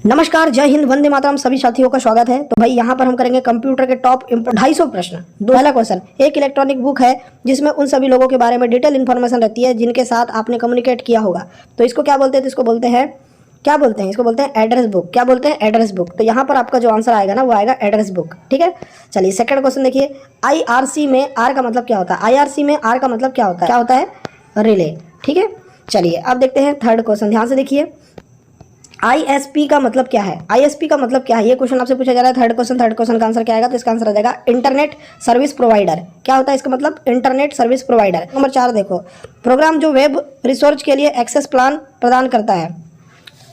नमस्कार, जय हिंद, वंदे मातरम। सभी साथियों का स्वागत है। तो भाई यहाँ पर हम करेंगे कंप्यूटर के टॉप 250 प्रश्न। पहला क्वेश्चन, एक इलेक्ट्रॉनिक बुक है जिसमें उन सभी लोगों के बारे में डिटेल इन्फॉर्मेशन रहती है जिनके साथ आपने कम्युनिकेट किया होगा। तो इसको क्या बोलते हैं? तो इसको बोलते हैं, क्या बोलते हैं? इसको बोलते हैं एड्रेस बुक। क्या बोलते हैं? Address book. तो यहाँ पर आपका जो आंसर आएगा ना, वो आएगा एड्रेस बुक। ठीक है, चलिए सेकंड क्वेश्चन देखिए। IRC में आर का मतलब क्या होता है? IRC में आर का मतलब क्या होता है? क्या होता है? रिले। ठीक है, चलिए अब देखते हैं थर्ड क्वेश्चन, ध्यान से देखिए। ISP का मतलब क्या है? ISP का मतलब क्या है? ये क्वेश्चन आपसे पूछा जा रहा है। थर्ड क्वेश्चन का आंसर क्या आएगा? तो इसका आंसर आ जाएगा इंटरनेट सर्विस प्रोवाइडर। क्या होता है इसका मतलब? Internet service provider. नंबर 4 देखो, प्रोग्राम जो वेब रिसोर्स के लिए एक्सेस प्लान प्रदान करता है।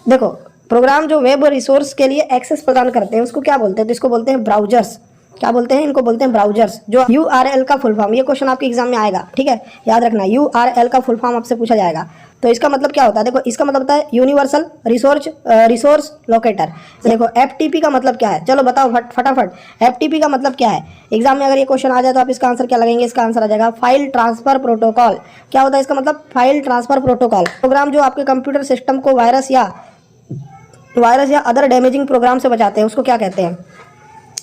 देखो, प्रोग्राम जो वेब रिसोर्स के लिए एक्सेस प्रदान करते हैं उसको क्या बोलते हैं? तो इसको बोलते हैं ब्राउजर्स। क्या बोलते हैं? इनको बोलते हैं ब्राउजर्स। जो URL का फुल फॉर्म, ये क्वेश्चन आपके एग्जाम में आएगा। ठीक है, याद रखना, URL का फुल फॉर्म आपसे पूछा जाएगा। तो इसका मतलब क्या होता है? देखो, इसका मतलब होता है यूनिवर्सल रिसोर्स लोकेटर। देखो, FTP का मतलब क्या है? चलो बताओ फटाफट, FTP का मतलब क्या है? एग्जाम में अगर ये क्वेश्चन आ जाए तो आप इसका आंसर क्या लगेंगे? इसका आंसर आ जाएगा फाइल ट्रांसफर प्रोटोकॉल। क्या होता है इसका मतलब? File transfer protocol. प्रोग्राम जो आपके कंप्यूटर सिस्टम को वायरस या अदर डैमेजिंग प्रोग्राम से बचाते हैं उसको क्या कहते हैं?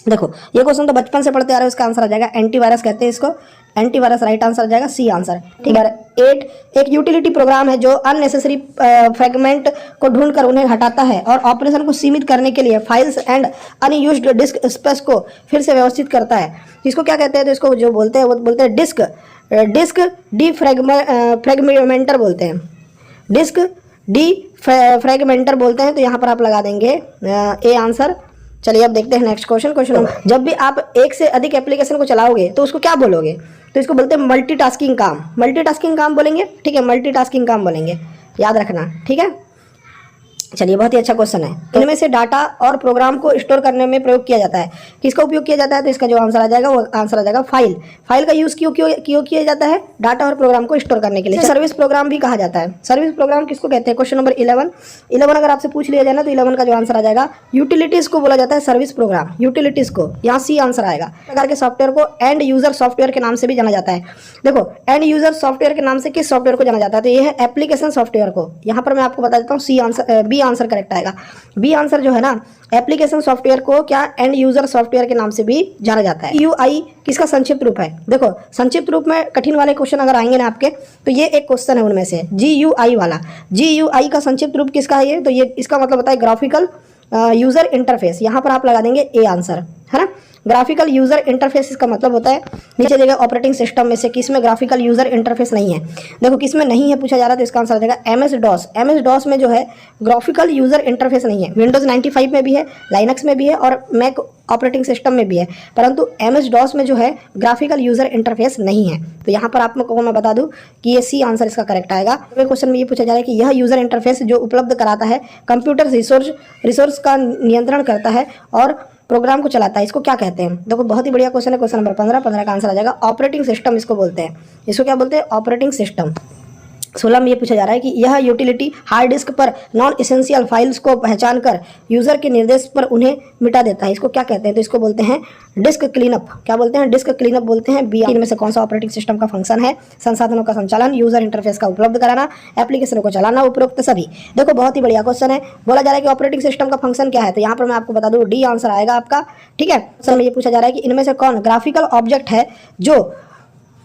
देखो, ये क्वेश्चन तो बचपन से पढ़ते आ रहे हो, इसका आंसर आ जाएगा एंटीवायरस कहते हैं इसको। एंटीवायरस राइट आंसर आ जाएगा, सी आंसर। ठीक है। 8, एक यूटिलिटी प्रोग्राम है जो अननेसेसरी फ्रेगमेंट को ढूंढकर उन्हें हटाता है और ऑपरेशन को सीमित करने के लिए files and unused disc space को फिर से व्यवस्थित करता है। इसको क्या कहते हैं? तो इसको जो बोलते हैं वो बोलते हैं डिस्क डी फ्रेगमेंटर बोलते हैं। डिस्क डी फ्रेगमेंटर बोलते हैं। तो यहाँ पर आप लगा देंगे ए आंसर। चलिए अब देखते हैं नेक्स्ट क्वेश्चन। जब भी आप एक से अधिक एप्लीकेशन को चलाओगे तो उसको क्या बोलोगे? तो इसको बोलते हैं मल्टीटास्किंग काम। मल्टीटास्किंग काम बोलेंगे। ठीक है, मल्टीटास्किंग काम बोलेंगे, याद रखना। ठीक है, चलिए बहुत ही अच्छा क्वेश्चन है। इनमें से डाटा और प्रोग्राम को स्टोर करने में प्रयोग किया जाता है। किसका उपयोग किया जाता है? तो इसका जो आंसर आ जाएगा वो आंसर आ जाएगा फाइल। फाइल का यूज क्यों किया जाता है? डाटा और प्रोग्राम को स्टोर करने के लिए। सर्विस प्रोग्राम भी कहा जाता है। सर्विस प्रोग्राम किसको कहते हैं? क्वेश्चन नंबर 11 अगर आपसे पूछ लिया जाए ना तो 11 का जो आंसर आ जाएगा यूटिलिटीज को बोला जाता है सर्विस प्रोग्राम। यूटिलिटीज को, यहाँ सी आंसर आएगा। प्रकार के सॉफ्टवेयर को एंड यूजर सॉफ्टवेयर के नाम से भी जाना जाता है। देखो, एंड यूजर सॉफ्टवेयर के नाम से किस सॉफ्टवेयर को जाना जाता है? तो ये है एप्लीकेशन सॉफ्टवेयर को। यहाँ पर मैं आपको बता देता हूँ, C answer, B answer correct आएगा। बी आंसर जो है ना, एप्लीकेशन सॉफ्टवेयर को क्या एंड यूजर सॉफ्टवेयर के नाम से भी जाना जाता है। GUI किसका संक्षिप्त रूप है? देखो, संक्षिप्त रूप में कठिन वाले क्वेश्चन अगर आएंगे ना आपके, तो ये एक क्वेश्चन है उनमें से, GUI वाला। GUI का संक्षिप्त रूप किसका है? ये तो ये इसका मतलब होता है ग्राफिकल यूजर इंटरफेस। यहाँ पर आप लगा देंगे ए आंसर, है ना। ग्राफिकल यूजर इंटरफेस इसका मतलब होता है, नीचे देगा ऑपरेटिंग सिस्टम में से किसमें ग्राफिकल यूजर इंटरफेस नहीं है। देखो, किसमें नहीं है पूछा जा रहा है, तो इसका आंसर आ जाएगा MS DOS। MS DOS में जो है ग्राफिकल यूजर इंटरफेस नहीं है। विंडोज 95 में भी है, लाइनक्स में भी है और मैक ऑपरेटिंग सिस्टम में भी है, परंतु MS DOS में जो है ग्राफिकल यूजर इंटरफेस नहीं है। तो यहाँ पर आपको मैं बता दूं कि ये सी आंसर इसका करेक्ट आएगा। क्वेश्चन में ये पूछा जा रहा है कि यह यूजर इंटरफेस जो उपलब्ध कराता है कंप्यूटर रिसोर्स का नियंत्रण करता है और प्रोग्राम को चलाता है, इसको क्या कहते हैं? देखो, बहुत ही बढ़िया क्वेश्चन है। क्वेश्चन नंबर 15 का आंसर आ जाएगा ऑपरेटिंग सिस्टम। इसको बोलते हैं, इसको क्या बोलते हैं? Operating system. 16 में ये पूछा जा रहा है कि यह यूटिलिटी हार्ड डिस्क पर नॉन एसेंशियल फाइल्स को पहचान कर यूजर के निर्देश पर उन्हें मिटा देता है, इसको क्या कहते हैं? तो इसको बोलते हैं डिस्क क्लीनअप। क्या बोलते हैं? डिस्क क्लीनअप बोलते हैं। बी इनमें से कौन सा ऑपरेटिंग सिस्टम का फंक्शन है? संसाधनों का संचालन, यूजर इंटरफेस का उपलब्ध कराना, एप्लीकेशन को चलाना, उपरोक्त सभी। देखो, बहुत ही बढ़िया क्वेश्चन है। बोला जा रहा है कि ऑपरेटिंग सिस्टम का फंक्शन क्या है? तो यहाँ पर मैं आपको बता दूं, डी आंसर आएगा आपका। ठीक है, सर में ये पूछा जा रहा है कि इनमें से कौन ग्राफिकल ऑब्जेक्ट है जो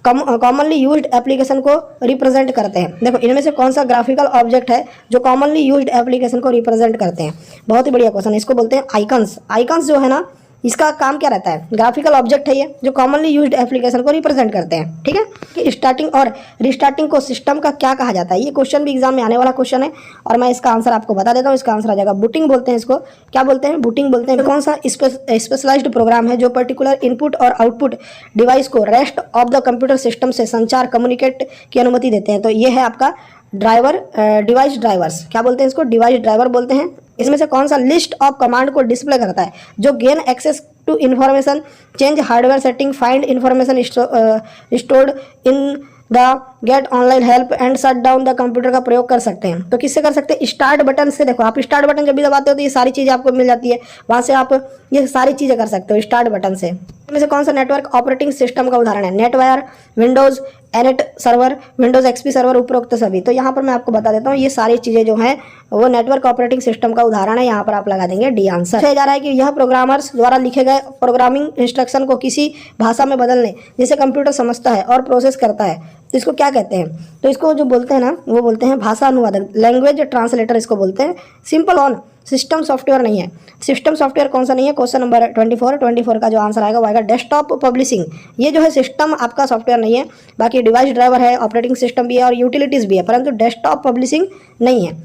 कॉमनली यूज्ड एप्लीकेशन को रिप्रेजेंट करते हैं। देखो, इनमें से कौन सा ग्राफिकल ऑब्जेक्ट है जो कॉमनली यूज्ड एप्लीकेशन को रिप्रेजेंट करते हैं? बहुत ही बढ़िया क्वेश्चन है। इसको बोलते हैं आइकन्स। आइकन्स जो है ना, इसका काम क्या रहता है? ग्राफिकल ऑब्जेक्ट है ये जो कॉमनली यूज्ड एप्लीकेशन को रिप्रेजेंट करते हैं। ठीक है, कि स्टार्टिंग और रिस्टार्टिंग को सिस्टम का क्या कहा जाता है? ये क्वेश्चन भी एग्जाम में आने वाला क्वेश्चन है और मैं इसका आंसर आपको बता देता हूँ। इसका आंसर आ जाएगा बूटिंग बोलते हैं इसको। क्या बोलते हैं? बूटिंग बोलते हैं। कौन सा स्पेशलाइज्ड प्रोग्राम है जो पर्टिकुलर इनपुट और आउटपुट डिवाइस को rest of the computer system से संचार कम्युनिकेट की अनुमति देते हैं? तो ये है आपका डिवाइस ड्राइवर्स। क्या बोलते हैं इसको? डिवाइस ड्राइवर बोलते हैं। इसमें से कौन सा लिस्ट ऑफ कमांड को डिस्प्ले करता है जो gain access to information, change hardware setting, find information stored in the get online help and shut down the computer का प्रयोग कर सकते हैं? तो किससे कर सकते हैं? स्टार्ट बटन से। देखो, आप स्टार्ट बटन जब भी दबाते हो तो ये सारी चीज़ें आपको मिल जाती है, वहाँ से आप ये सारी चीज़ें कर सकते हो स्टार्ट बटन से। इनमें से कौन सा नेटवर्क ऑपरेटिंग सिस्टम का उदाहरण है? NetWare, Windows NT server, Windows XP server, उपरोक्त सभी। तो यहाँ पर मैं आपको बता देता हूँ, ये सारी चीज़ें जो हैं वो नेटवर्क ऑपरेटिंग सिस्टम का उदाहरण है। यहाँ पर आप लगा देंगे डी आंसर। कहा जा रहा है कि यह प्रोग्रामर्स द्वारा लिखे गए प्रोग्रामिंग इंस्ट्रक्शन को किसी भाषा में बदलने जिसे कंप्यूटर समझता है और प्रोसेस करता है, तो इसको क्या कहते हैं? तो इसको जो बोलते हैं ना, वो बोलते हैं भाषा अनुवादक, लैंग्वेज ट्रांसलेटर इसको बोलते हैं। सिंपल ऑन सिस्टम सॉफ्टवेयर नहीं है। सिस्टम सॉफ्टवेयर कौन सा नहीं है? क्वेश्चन नंबर 24 का जो आंसर आएगा वो आएगा डेस्कटॉप पब्लिशिंग। ये जो है सिस्टम आपका सॉफ्टवेयर नहीं है, बाकी डिवाइस ड्राइवर है, ऑपरेटिंग सिस्टम भी है और यूटिलिटीज भी है, परंतु डेस्कटॉप पब्लिशिंग नहीं है।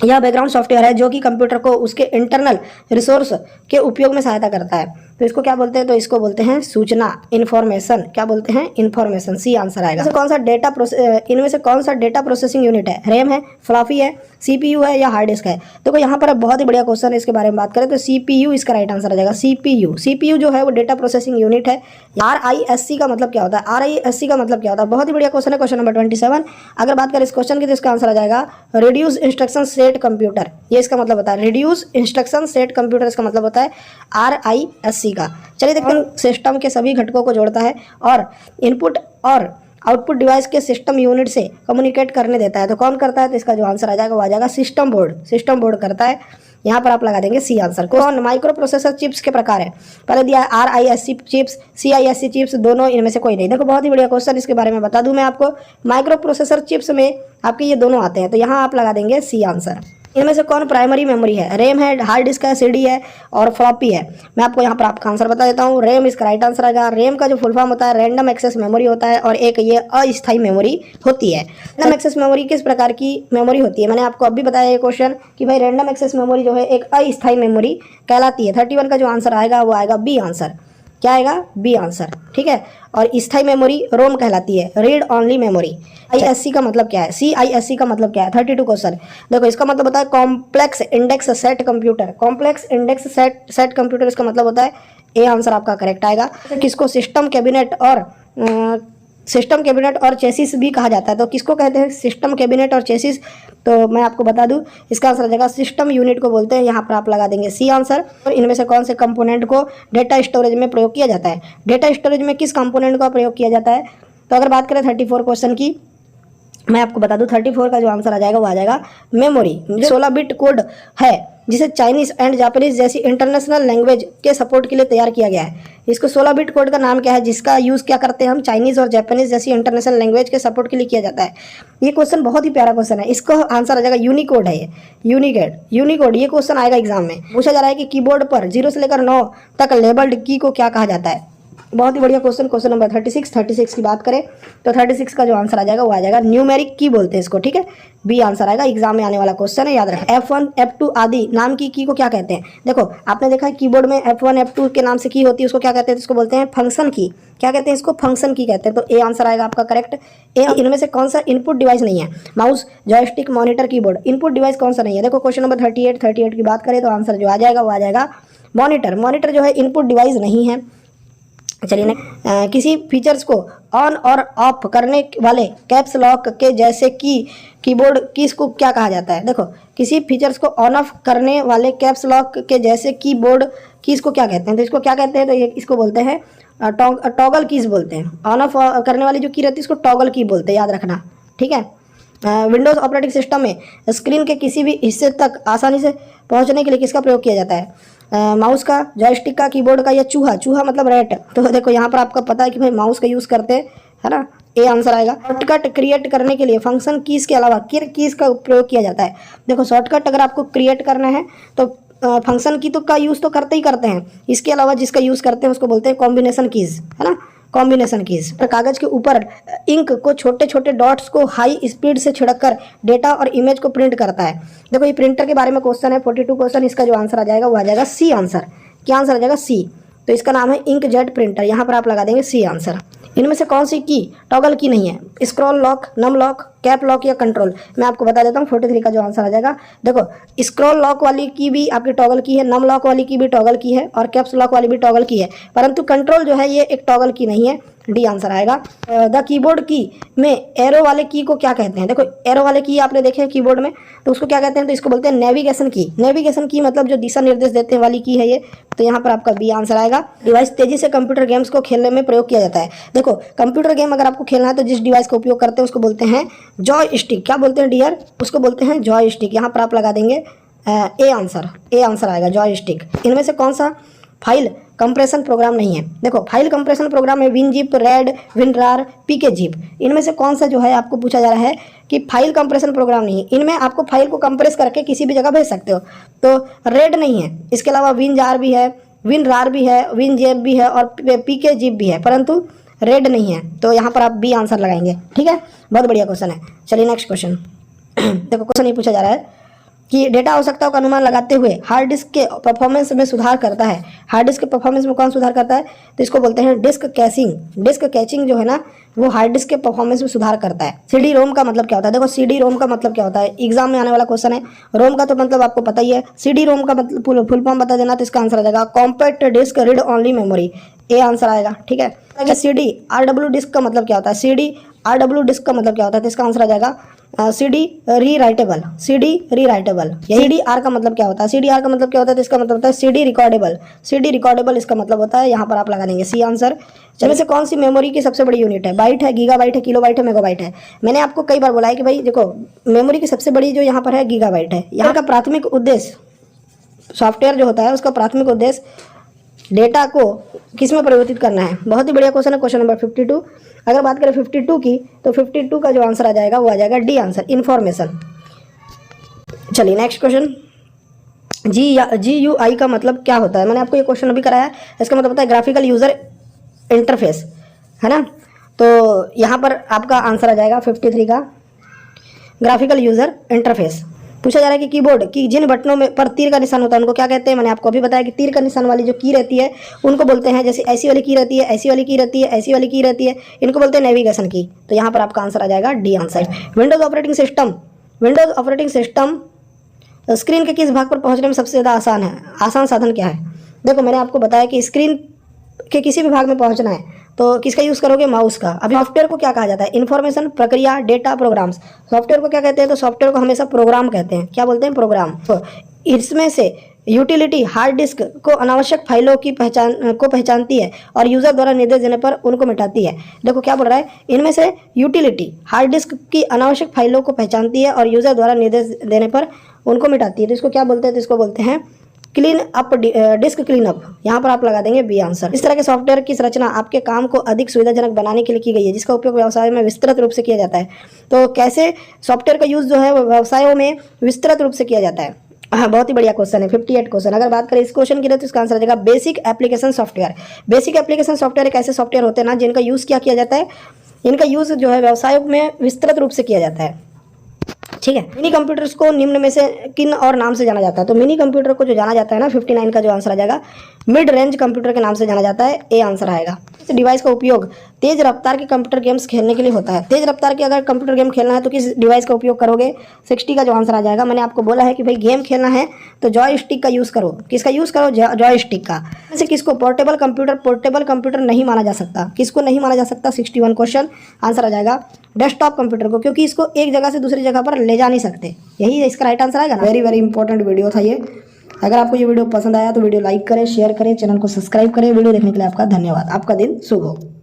यह बैकग्राउंड सॉफ्टवेयर है जो कि कंप्यूटर को उसके इंटरनल रिसोर्स के उपयोग में सहायता करता है। तो इसको क्या बोलते हैं? तो इसको बोलते हैं सूचना, इन्फॉर्मेशन। क्या बोलते हैं? इन्फॉर्मेशन। सी आंसर आएगा। इनमें से कौन सा डेटा प्रोसेसिंग यूनिट है? रैम है, फ्लॉपी है, सीपीयू है या हार्ड डिस्क है? तो यहाँ पर बहुत ही बढ़िया क्वेश्चन है, इसके बारे में बात करें तो सीपीयू इसका राइट आंसर आ जाएगा। सीपीयू जो है वो डेटा प्रोसेसिंग यूनिट है। RISC का मतलब क्या होता है? RISC का मतलब क्या होता है? बहुत ही बढ़िया क्वेश्चन है, क्वेश्चन नंबर 27। अगर बात करें इस क्वेश्चन की तो इसका आंसर आ जाएगा रिड्यूस इंस्ट्रक्शन सेट कंप्यूटर। ये इसका मतलब होता है रिड्यूस इंस्ट्रक्शन सेट कंप्यूटर, इसका मतलब होता है RISC का। चलिए देखते हैं, सिस्टम के सभी घटकों को जोड़ता है और इनपुट और आउटपुट डिवाइस के सिस्टम यूनिट से कम्युनिकेट करने देता है। तो कौन करता है? तो इसका जो आंसर आ जाएगा वो आ जाएगा सिस्टम बोर्ड। सिस्टम बोर्ड करता है। यहाँ पर आप लगा देंगे सी आंसर। कौन माइक्रो प्रोसेसर चिप्स के प्रकार है? पहले दिया है RISC चिप्स, CISC चिप्स, दोनों इनमें से कोई नहीं। देखो बहुत ही बढ़िया क्वेश्चन, इसके बारे में बता दूं मैं आपको। माइक्रो प्रोसेसर चिप्स में आपके ये दोनों आते हैं, तो यहाँ आप लगा देंगे सी आंसर। इनमें से कौन प्राइमरी मेमोरी है? रैम है, हार्ड डिस्क है, CD है और फ्लॉपी है। मैं आपको यहाँ पर आपका आंसर बता देता हूँ। रैम इसका राइट आंसर आएगा। रैम का जो फुल फॉर्म होता है रैंडम एक्सेस मेमोरी होता है और एक ये अस्थायी मेमोरी होती है। रैंडम एक्सेस मेमोरी किस प्रकार की मेमोरी होती है? मैंने आपको अभी बताया ये क्वेश्चन कि भाई रैंडम एक्सेस मेमोरी जो है एक अस्थायी मेमोरी कहलाती है। 31 का जो आंसर आएगा वो आएगा बी आंसर। क्या आएगा? B answer. ठीक है। और स्थायी मेमोरी रोम कहलाती है, रीड ओनली मेमोरी। ISC का मतलब क्या है? CISC का मतलब क्या है? 32 क्वेश्चन। देखो इसका मतलब होता है complex index set computer. Complex index set computer इसका मतलब होता है ए आंसर आपका करेक्ट आएगा। किसको सिस्टम कैबिनेट और चेसिस भी कहा जाता है? तो किसको कहते हैं सिस्टम कैबिनेट और चेसिस? तो मैं आपको बता दूं, इसका आंसर आ जाएगा सिस्टम यूनिट को बोलते हैं। यहाँ पर आप लगा देंगे सी आंसर। और इनमें से कौन से कंपोनेंट को डेटा स्टोरेज में प्रयोग किया जाता है? डेटा स्टोरेज में किस कंपोनेंट का प्रयोग किया जाता है? तो अगर बात करें 34 क्वेश्चन की, मैं आपको बता दूं 34 का जो आंसर आ जाएगा वो आ जाएगा मेमोरी। 16 बिट कोड है जिसे चाइनीज एंड जापानीज जैसी इंटरनेशनल लैंग्वेज के सपोर्ट के लिए तैयार किया गया है। इसको 16 बिट कोड का नाम क्या है जिसका यूज़ क्या करते हैं हम? चाइनीज और जापानीज जैसी इंटरनेशनल लैंग्वेज के सपोर्ट के लिए किया जाता है। ये क्वेश्चन बहुत ही प्यारा क्वेश्चन है, इसका आंसर आ जाएगा यूनिकोड है। ये यूनिकोड ये क्वेश्चन आएगा एग्जाम में। पूछा जा रहा है कि कीबोर्ड पर 0 से लेकर 9 तक लेबल्ड की को क्या कहा जाता है? बहुत ही बढ़िया क्वेश्चन, क्वेश्चन नंबर 36 की बात करें तो 36 का जो आंसर आ जाएगा वो आ जाएगा न्यूमेरिक की बोलते हैं इसको। ठीक है, बी आंसर आएगा। एग्जाम में आने वाला क्वेश्चन है, याद रखें। F1 F2 आदि नाम की को क्या कहते हैं? देखो आपने देखा है कीबोर्ड में F1 F2 के नाम से की होती है, उसको क्या कहते हैं? इसको बोलते हैं फंक्शन की। क्या कहते हैं इसको? फंक्शन की कहते हैं। तो ए आंसर आएगा आपका करेक्ट। इनमें से कौन सा इनपुट डिवाइस नहीं है? Mouse, joystick, monitor, keyboard. Input device कौन सा नहीं है? देखो क्वेश्चन नंबर 38 की बात करें तो आंसर जो आ जाएगा वो आ जाएगा मॉनिटर। मॉनिटर जो है इनपुट डिवाइस नहीं है। चलिए किसी फीचर्स को ऑन और ऑफ करने वाले कैप्स लॉक के जैसे कि कीबोर्ड कीज को क्या कहा जाता है? देखो किसी फीचर्स को ऑन ऑफ करने वाले कैप्स लॉक के जैसे कीबोर्ड कीज को क्या कहते हैं? तो इसको क्या कहते हैं? तो ये इसको बोलते हैं टॉगल कीज बोलते हैं। ऑन ऑफ करने वाली जो की रहती है इसको टॉगल की बोलते हैं, याद रखना। ठीक है। विंडोज ऑपरेटिंग सिस्टम में स्क्रीन के किसी भी हिस्से तक आसानी से पहुंचने के लिए किसका प्रयोग किया जाता है? माउस का, जॉयस्टिक का, कीबोर्ड का या चूहा मतलब रैट। तो देखो यहाँ पर आपका पता है कि भाई माउस का यूज़ करते हैं, है ना। ए आंसर आएगा। शॉर्टकट क्रिएट करने के लिए फंक्शन कीज के अलावा किन कीज का प्रयोग किया जाता है? देखो शॉर्टकट अगर आपको क्रिएट करना है तो फंक्शन की तो का यूज़ तो करते ही करते हैं, इसके अलावा जिसका यूज़ करते हैं उसको बोलते हैं कॉम्बिनेशन कीज, है ना। Combination keys. कागज के ऊपर इंक को छोटे छोटे डॉट्स को हाई स्पीड से छिड़ककर डेटा और इमेज को प्रिंट करता है। देखो ये प्रिंटर के बारे में क्वेश्चन है, 42 क्वेश्चन। इसका जो आंसर आ जाएगा वो आ जाएगा सी आंसर। क्या आंसर आ जाएगा? सी। तो इसका नाम है इंकजेट प्रिंटर। यहाँ पर आप लगा देंगे सी आंसर। इनमें से कौन सी की टॉगल की नहीं है? Scroll lock, num lock, cap lock या कंट्रोल। मैं आपको बता देता हूँ 43 का जो आंसर आ जाएगा। देखो स्क्रॉल लॉक वाली की भी आपकी टॉगल की है, नम लॉक वाली की भी टॉगल की है और कैप्स लॉक वाली भी टॉगल की है, परंतु कंट्रोल जो है ये एक टॉगल की नहीं है। डी आंसर आएगा। द कीबोर्ड की में एरो वाले की को क्या कहते हैं? देखो एरो वाले की आपने देखे हैं कीबोर्ड में, तो उसको क्या कहते हैं? तो इसको बोलते हैं नेविगेशन की। नेविगेशन की मतलब जो दिशा निर्देश देते हैं वाली की है ये, तो यहाँ पर आपका बी आंसर आएगा। डिवाइस तेजी से कंप्यूटर गेम्स को खेलने में प्रयोग किया जाता है। देखो कंप्यूटर गेम अगर आपको खेलना है तो जिस डिवाइस का उपयोग करते हैं उसको बोलते हैं जॉय स्टिक। क्या बोलते हैं डियर? उसको बोलते हैं जॉय स्टिक। यहाँ पर आप लगा देंगे ए आंसर आएगा जॉय स्टिक। इनमें से कौन सा फाइल कंप्रेशन प्रोग्राम नहीं है? देखो फाइल कंप्रेशन प्रोग्राम है विनजिप, रेड, विनरार, पीके जिप। इनमें से कौन सा जो है आपको पूछा जा रहा है कि फाइल कंप्रेशन प्रोग्राम नहीं है। इनमें आपको फाइल को कंप्रेस करके किसी भी जगह भेज सकते हो, तो रेड नहीं है। इसके अलावा विनजार भी है, विनरार भी है, विनजेप भी है और पीके जिप भी है, परंतु रेड नहीं है। तो यहाँ पर आप बी आंसर लगाएंगे। ठीक है, बहुत बढ़िया क्वेश्चन है। चलिए नेक्स्ट क्वेश्चन। देखो क्वेश्चन ये पूछा जा रहा है कि डेटा आवश्यकताओं का अनुमान लगाते हुए हार्ड डिस्क के परफॉर्मेंस में सुधार करता है। हार्ड डिस्क के परफॉर्मेंस में कौन सुधार करता है? तो इसको बोलते हैं डिस्क कैचिंग। डिस्क कैचिंग जो है ना वो हार्ड डिस्क के परफॉर्मेंस में सुधार करता है। सीडी रोम का मतलब क्या होता है? देखो सीडी रोम का मतलब क्या होता है, एग्जाम में आने वाला क्वेश्चन है। रोम का तो मतलब आपको पता ही है। सीडी रोम का मतलब फुल फॉर्म बता देना, तो इसका आंसर आ जाएगा compact disc read only memory. A answer आएगा। ठीक है, अगर सीडी आरडब्ल्यू डिस्क का मतलब क्या होता है? सीडी आरडब्ल्यू डिस्क का मतलब क्या होता है? तो इसका आंसर आ जाएगा CD rewritable. CD rewritable. CD are का मतलब क्या होता है? सीडी आर का मतलब क्या होता है? तो इसका मतलब होता है सीडी रिकॉर्डेबल। सीडी रिकॉर्डेबल इसका मतलब होता है। यहाँ पर आप लगा देंगे सी आंसर। चलिए से कौन सी मेमोरी की सबसे बड़ी यूनिट है? बाइट है, गीगाबाइट है, किलोबाइट है, मेगाबाइट है? मैंने आपको कई बार बोला है कि भाई देखो मेमोरी की सबसे बड़ी जो यहाँ पर है गीगाबाइट है। यहाँ का प्राथमिक उद्देश्य, सॉफ्टवेयर जो होता है उसका प्राथमिक उद्देश्य डेटा को किस में परिवर्तित करना है। बहुत ही बढ़िया क्वेश्चन है, क्वेश्चन नंबर 52। अगर बात करें 52 की, तो 52 का जो आंसर आ जाएगा वो आ जाएगा डी आंसर, इंफॉर्मेशन। चलिए नेक्स्ट क्वेश्चन। GUI का मतलब क्या होता है? मैंने आपको ये क्वेश्चन अभी कराया है। इसका मतलब होता है ग्राफिकल यूजर इंटरफेस, है ना। तो यहाँ पर आपका आंसर आ जाएगा 53 का ग्राफिकल यूजर इंटरफेस। पूछा जा रहा है कि कीबोर्ड की जिन बटनों में पर तीर का निशान होता है उनको क्या कहते हैं? मैंने आपको अभी बताया कि तीर का निशान वाली जो की रहती है उनको बोलते हैं, जैसे ऐसी वाली की रहती है, ऐसी वाली की रहती है, ऐसी वाली की रहती है, इनको बोलते हैं नेविगेशन की। तो यहाँ पर आपका आंसर आ जाएगा D answer. Windows operating system screen के किस भाग पर पहुँचने में सबसे ज़्यादा आसान साधन क्या है? देखो मैंने आपको बताया कि स्क्रीन के किसी भी भाग में पहुंचना है तो किसका यूज़ करोगे? माउस का। अभी सॉफ्टवेयर को क्या कहा जाता है? इन्फॉर्मेशन, प्रक्रिया, डेटा, प्रोग्राम्स। सॉफ्टवेयर को क्या कहते हैं? तो सॉफ्टवेयर को हमेशा प्रोग्राम कहते हैं। क्या बोलते हैं? प्रोग्राम। तो इसमें से यूटिलिटी हार्ड डिस्क को अनावश्यक फाइलों की पहचानती है और यूजर द्वारा निर्देश देने पर उनको मिटाती है। देखो क्या बोल रहा है, इनमें से यूटिलिटी हार्ड डिस्क की अनावश्यक फाइलों को पहचानती है और यूजर द्वारा निर्देश देने पर उनको मिटाती है। तो इसको क्या बोलते हैं? तो इसको बोलते हैं clean up, disc clean up. यहाँ पर आप लगा देंगे बी आंसर। इस तरह के सॉफ्टवेयर की संरचना आपके काम को अधिक सुविधाजनक बनाने के लिए की गई है, जिसका उपयोग व्यवसाय में विस्तृत रूप से किया जाता है। तो कैसे सॉफ्टवेयर का यूज़ जो है व्यवसायों में विस्तृत रूप से किया जाता है? हाँ, बहुत ही बढ़िया क्वेश्चन है, 58 क्वेश्चन। अगर बात करें इस क्वेश्चन की तो इसका आंसर आ जाएगा basic application software. Basic application software एक ऐसे सॉफ्टवेयर होते हैं ना जिनका यूज़ क्या किया जाता है, इनका यूज़ जो है व्यवसायों में विस्तृत रूप से किया जाता है। ठीक है, मिनी कंप्यूटर्स को निम्न में से किन और नाम से जाना जाता है? तो मिनी कंप्यूटर को जो जाना जाता है ना, 59 का जो आंसर आ जाएगा मिड रेंज कंप्यूटर के नाम से जाना जाता है। ए आंसर आएगा। इस डिवाइस का उपयोग तेज रफ्तार के कंप्यूटर गेम्स खेलने के लिए होता है। तेज रफ्तार के अगर कंप्यूटर गेम खेलना है तो किस डिवाइस का उपयोग करोगे? 60 का जो आंसर आ जाएगा। मैंने आपको बोला है कि भाई गेम खेलना है तो जॉय स्टिक का यूज़ करो। किसका यूज़ करो? जॉय स्टिक का। जैसे किसको पोर्टेबल कंप्यूटर नहीं माना जा सकता? किसको नहीं माना जा सकता? 61 क्वेश्चन आंसर आ जाएगा डेस्कटॉप कंप्यूटर को, क्योंकि इसको एक जगह से दूसरी जगह पर ले जा नहीं सकते। यही इसका राइट आंसर आएगा ना। वेरी इंपॉर्टेंट वीडियो था ये। अगर आपको ये वीडियो पसंद आया तो वीडियो लाइक करें, शेयर करें, चैनल को सब्सक्राइब करें। वीडियो देखने के लिए आपका धन्यवाद। आपका दिन शुभ हो।